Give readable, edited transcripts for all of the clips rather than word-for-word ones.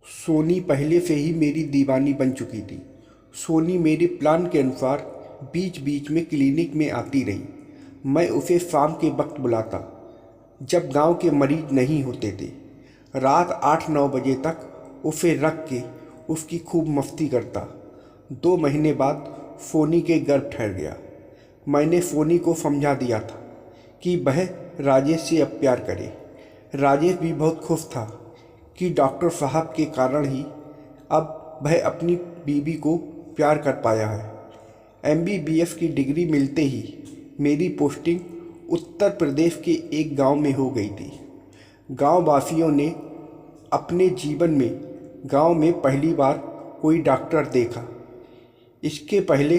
सोनी पहले से ही मेरी दीवानी बन चुकी थी। सोनी मेरे प्लान के अनुसार बीच बीच में क्लिनिक में आती रही। मैं उसे शाम के वक्त बुलाता जब गांव के मरीज नहीं होते थे। रात 8-9 बजे तक उसे रख के उसकी खूब मस्ती करता। 2 महीने बाद सोनी के गर्भ ठहर गया। मैंने सोनी को समझा दिया था कि वह राजेश से अब प्यार करे। राजेश भी बहुत खुश था कि डॉक्टर साहब के कारण ही अब वह अपनी बीवी को प्यार कर पाया है। एमबीबीएस की डिग्री मिलते ही मेरी पोस्टिंग उत्तर प्रदेश के एक गांव में हो गई थी। गांव वासियों ने अपने जीवन में गांव में पहली बार कोई डॉक्टर देखा। इसके पहले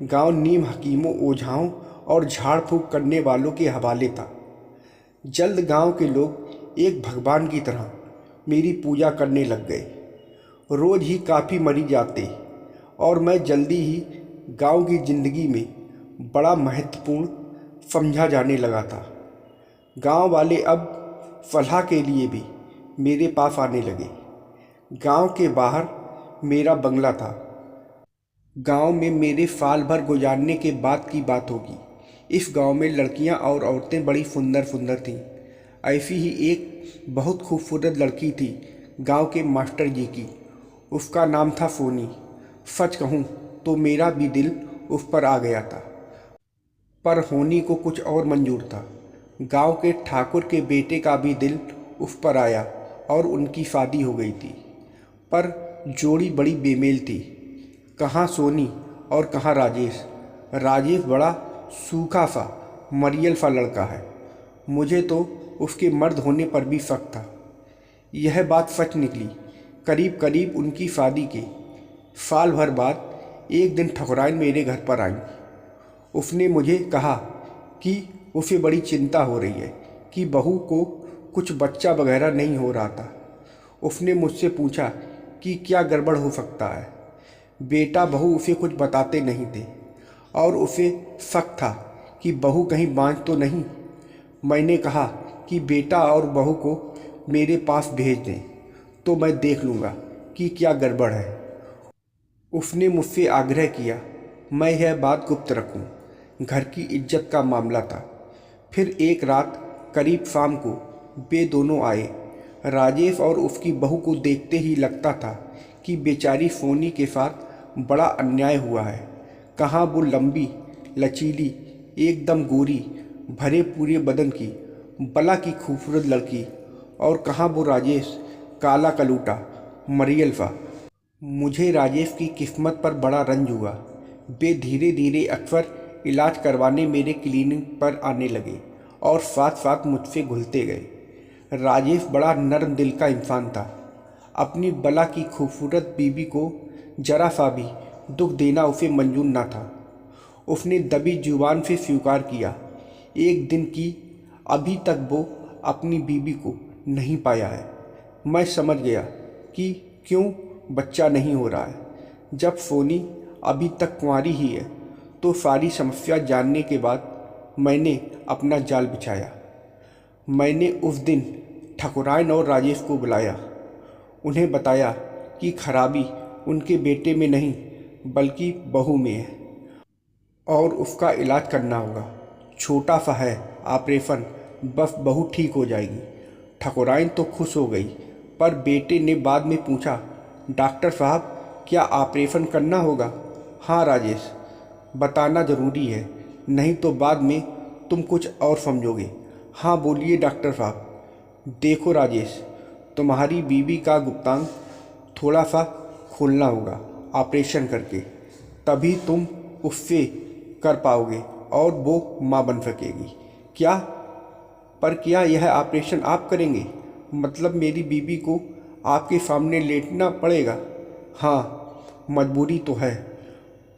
गांव नीम हकीमों, ओझाओं और झाड़ फूँक करने वालों के हवाले था। जल्द गांव के लोग एक भगवान की तरह मेरी पूजा करने लग गए। रोज़ ही काफ़ी मरीज आते और मैं जल्दी ही गांव की ज़िंदगी में बड़ा महत्वपूर्ण समझा जाने लगा था। गांव वाले अब सलाह के लिए भी मेरे पास आने लगे। गांव के बाहर मेरा बंगला था। गांव में मेरे साल भर गुजारने के बाद की बात होगी। इस गांव में लड़कियां और औरतें बड़ी सुंदर सुंदर थीं। ऐसी ही एक बहुत खूबसूरत लड़की थी गांव के मास्टर जी की। उसका नाम था सोनी। सच कहूँ तो मेरा भी दिल उस पर आ गया था, पर होनी को कुछ और मंजूर था। गांव के ठाकुर के बेटे का भी दिल उस पर आया और उनकी शादी हो गई थी। पर जोड़ी बड़ी बेमेल थी। कहाँ सोनी और कहाँ राजेश। राजेश बड़ा सूखा सा मरियल सा लड़का है। मुझे तो उसके मर्द होने पर भी शक था। यह बात सच निकली। करीब करीब उनकी शादी के साल भर बाद एक दिन ठकुराइन मेरे घर पर आई। उसने मुझे कहा कि उसे बड़ी चिंता हो रही है कि बहू को कुछ बच्चा वगैरह नहीं हो रहा था। उसने मुझसे पूछा कि क्या गड़बड़ हो सकता है। बेटा बहू उसे कुछ बताते नहीं थे और उसे शक था कि बहू कहीं बांझ तो नहीं। मैंने कहा कि बेटा और बहू को मेरे पास भेज दें तो मैं देख लूँगा कि क्या गड़बड़ है। उसने मुझसे आग्रह किया मैं यह बात गुप्त रखूं। घर की इज्जत का मामला था। फिर एक रात करीब शाम को वे दोनों आए। राजेश और उसकी बहू को देखते ही लगता था कि बेचारी सोनी के साथ बड़ा अन्याय हुआ है। कहाँ वो लंबी लचीली एकदम गोरी भरे पूरे बदन की बला की खूबसूरत लड़की, और कहाँ वो राजेश काला कलूटा मरियल सा। मुझे राजेश की किस्मत पर बड़ा रंज हुआ। वे धीरे धीरे अक्सर इलाज करवाने मेरे क्लिनिक पर आने लगे और साथ साथ मुझसे घुलते गए। राजेश बड़ा नर्म दिल का इंसान था। अपनी बला की खूबसूरत बीबी को जरा सा भी दुख देना उसे मंजूर न था। उसने दबी जुबान से स्वीकार किया एक दिन कि अभी तक वो अपनी बीबी को नहीं पाया है। मैं समझ गया कि क्यों बच्चा नहीं हो रहा है। जब सोनी अभी तक कुंवारी ही है तो सारी समस्या जानने के बाद मैंने अपना जाल बिछाया। मैंने उस दिन ठकुराइन और राजेश को बुलाया। उन्हें बताया कि खराबी उनके बेटे में नहीं बल्कि बहू में है और उसका इलाज करना होगा। छोटा सा है ऑपरेशन, बस बहू ठीक हो जाएगी। ठकुराइन तो खुश हो गई, पर बेटे ने बाद में पूछा डॉक्टर साहब क्या ऑपरेशन करना होगा। हाँ राजेश, बताना ज़रूरी है, नहीं तो बाद में तुम कुछ और समझोगे। हाँ बोलिए डॉक्टर साहब। देखो राजेश, तुम्हारी बीवी का गुप्तांग थोड़ा सा खोलना होगा ऑपरेशन करके, तभी तुम उससे कर पाओगे और वो माँ बन सकेगी। क्या? पर क्या यह ऑपरेशन आप करेंगे? मतलब मेरी बीवी को आपके सामने लेटना पड़ेगा? हाँ, मजबूरी तो है,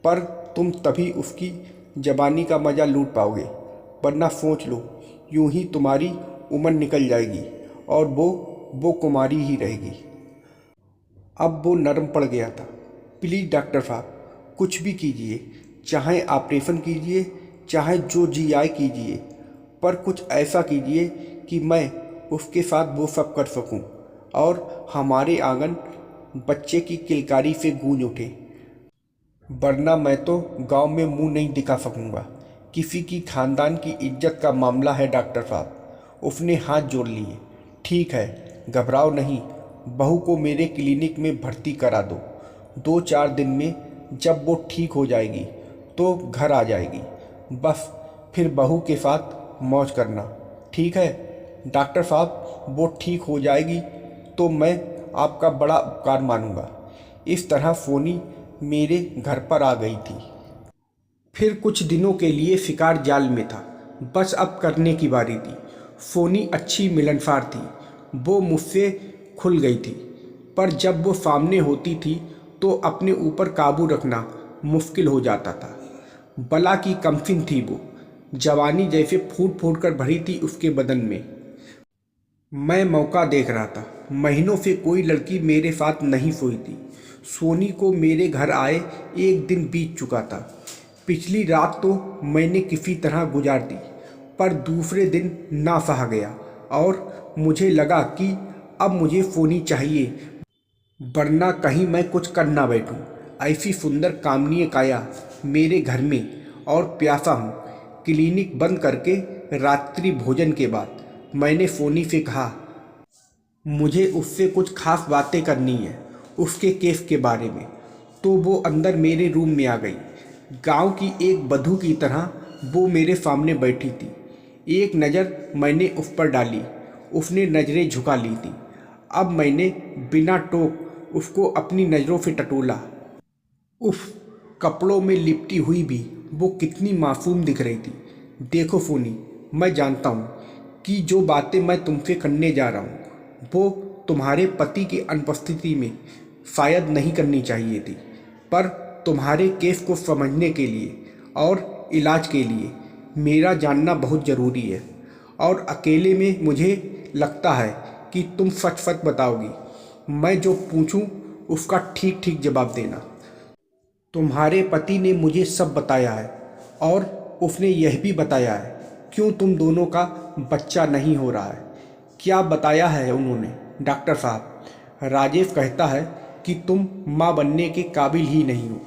पर तुम तभी उसकी जवानी का मज़ा लूट पाओगे। वरना सोच लो, यूं ही तुम्हारी उम्र निकल जाएगी और वो कुमारी ही रहेगी। अब वो नरम पड़ गया था। प्लीज़ डॉक्टर साहब, कुछ भी कीजिए, चाहे ऑपरेशन कीजिए, चाहे जो जी आए कीजिए, पर कुछ ऐसा कीजिए कि मैं उसके साथ वो सब कर सकूं और हमारे आंगन बच्चे की किलकारी से गूंज उठे। वरना मैं तो गांव में मुंह नहीं दिखा सकूंगा। किसी की खानदान की इज्जत का मामला है डॉक्टर साहब। उसने हाथ जोड़ लिए। ठीक है, घबराओ नहीं। बहू को मेरे क्लिनिक में भर्ती करा दो। 2-4 दिन में जब वो ठीक हो जाएगी तो घर आ जाएगी। बस फिर बहू के साथ मौज करना। ठीक है डॉक्टर साहब, वो ठीक हो जाएगी तो मैं आपका बड़ा उपकार मानूंगा। इस तरह सोनी मेरे घर पर आ गई थी। फिर कुछ दिनों के लिए शिकार जाल में था। बस अब करने की बारी थी। सोनी अच्छी मिलनसार थी। वो मुझसे खुल गई थी, पर जब वो सामने होती थी तो अपने ऊपर काबू रखना मुश्किल हो जाता था। बला की कमसिन थी वो। जवानी जैसे फूट फूट कर भरी थी उसके बदन में। मैं मौका देख रहा था। महीनों से कोई लड़की मेरे साथ नहीं सोई थी। सोनी को मेरे घर आए 1 दिन बीत चुका था। पिछली रात तो मैंने किसी तरह गुजार दी, पर दूसरे दिन ना सहा गया और मुझे लगा कि अब मुझे सोनी चाहिए, वरना कहीं मैं कुछ कर ना बैठूं। ऐसी सुंदर कामनीय काया मेरे घर में, और प्यासा हूँ। क्लिनिक बंद करके रात्रि भोजन के बाद मैंने सोनी से कहा, मुझे उससे कुछ खास बातें करनी है, उसके केस के बारे में। तो वो अंदर मेरे रूम में आ गई। गांव की एक बधू की तरह वो मेरे सामने बैठी थी। एक नज़र मैंने उस पर डाली, उसने नज़रें झुका ली थी। अब मैंने बिना टोक उसको अपनी नज़रों से टटोला। उफ, कपड़ों में लिपटी हुई भी वो कितनी मासूम दिख रही थी। देखो सोनी, मैं जानता हूँ कि जो बातें मैं तुमसे करने जा रहा हूँ वो तुम्हारे पति की अनुपस्थिति में शायद नहीं करनी चाहिए थी, पर तुम्हारे केस को समझने के लिए और इलाज के लिए मेरा जानना बहुत ज़रूरी है। और अकेले में मुझे लगता है कि तुम सच सच बताओगी। मैं जो पूछूं उसका ठीक ठीक जवाब देना। तुम्हारे पति ने मुझे सब बताया है, और उसने यह भी बताया है क्यों तुम दोनों का बच्चा नहीं हो रहा है। क्या बताया है उन्होंने डॉक्टर साहब? राजेश कहता है कि तुम माँ बनने के काबिल ही नहीं हो।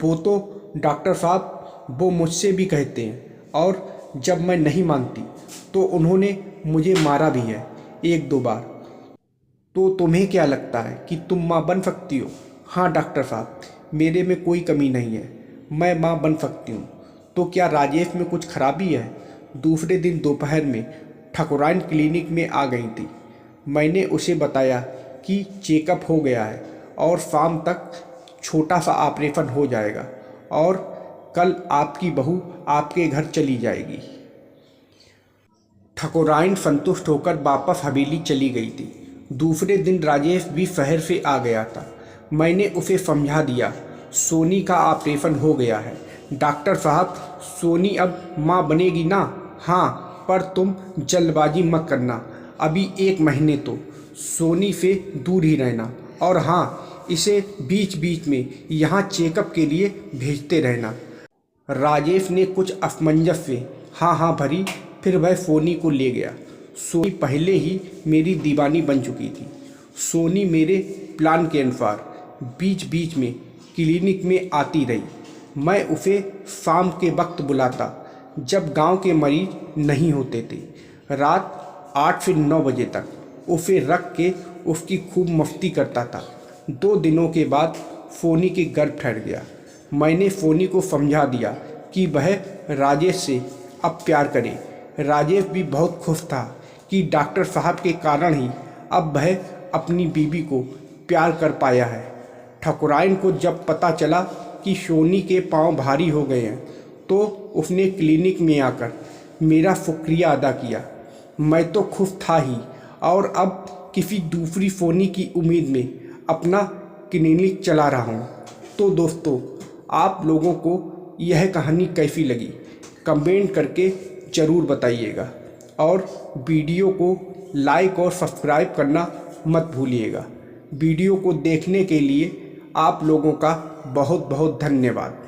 वो तो डॉक्टर साहब, वो मुझसे भी कहते हैं, और जब मैं नहीं मानती तो उन्होंने मुझे मारा भी है 1-2 बार। तो तुम्हें क्या लगता है कि तुम माँ बन सकती हो? हाँ डॉक्टर साहब, मेरे में कोई कमी नहीं है, मैं माँ बन सकती हूँ। तो क्या राजेश में कुछ खराबी है? दूसरे दिन दोपहर में ठाकुराइन क्लिनिक में आ गई थी। मैंने उसे बताया कि चेकअप हो गया है और शाम तक छोटा सा ऑपरेशन हो जाएगा, और कल आपकी बहू आपके घर चली जाएगी। ठाकुराइन संतुष्ट होकर वापस हवेली चली गई थी। दूसरे दिन राजेश भी शहर से आ गया था। मैंने उसे समझा दिया, सोनी का ऑपरेशन हो गया है। डॉक्टर साहब, सोनी अब माँ बनेगी ना? हाँ, पर तुम जल्दबाजी मत करना। अभी 1 महीने तो सोनी से दूर ही रहना, और हाँ, इसे बीच बीच में यहाँ चेकअप के लिए भेजते रहना। राजेश ने कुछ असमंजस से हाँ हाँ भरी, फिर वह सोनी को ले गया। सोनी पहले ही मेरी दीवानी बन चुकी थी। सोनी मेरे प्लान के अनुसार बीच बीच में क्लिनिक में आती रही। मैं उसे शाम के वक्त बुलाता जब गांव के मरीज नहीं होते थे। रात 8 से 9 बजे तक उसे रख के उसकी खूब मस्ती करता था। 2 दिनों के बाद सोनी के गर्भ ठहर गया। मैंने सोनी को समझा दिया कि वह राजेश से अब प्यार करे। राजेश भी बहुत खुश था कि डॉक्टर साहब के कारण ही अब वह अपनी बीवी को प्यार कर पाया है। ठाकुराइन को जब पता चला कि सोनी के पांव भारी हो गए हैं तो उसने क्लिनिक में आकर मेरा शुक्रिया अदा किया। मैं तो खुश था ही, और अब किसी दूसरी सोनी की उम्मीद में अपना क्लिनिक चला रहा हूँ। तो दोस्तों, आप लोगों को यह कहानी कैसी लगी कमेंट करके ज़रूर बताइएगा, और वीडियो को लाइक और सब्सक्राइब करना मत भूलिएगा। वीडियो को देखने के लिए आप लोगों का बहुत बहुत धन्यवाद।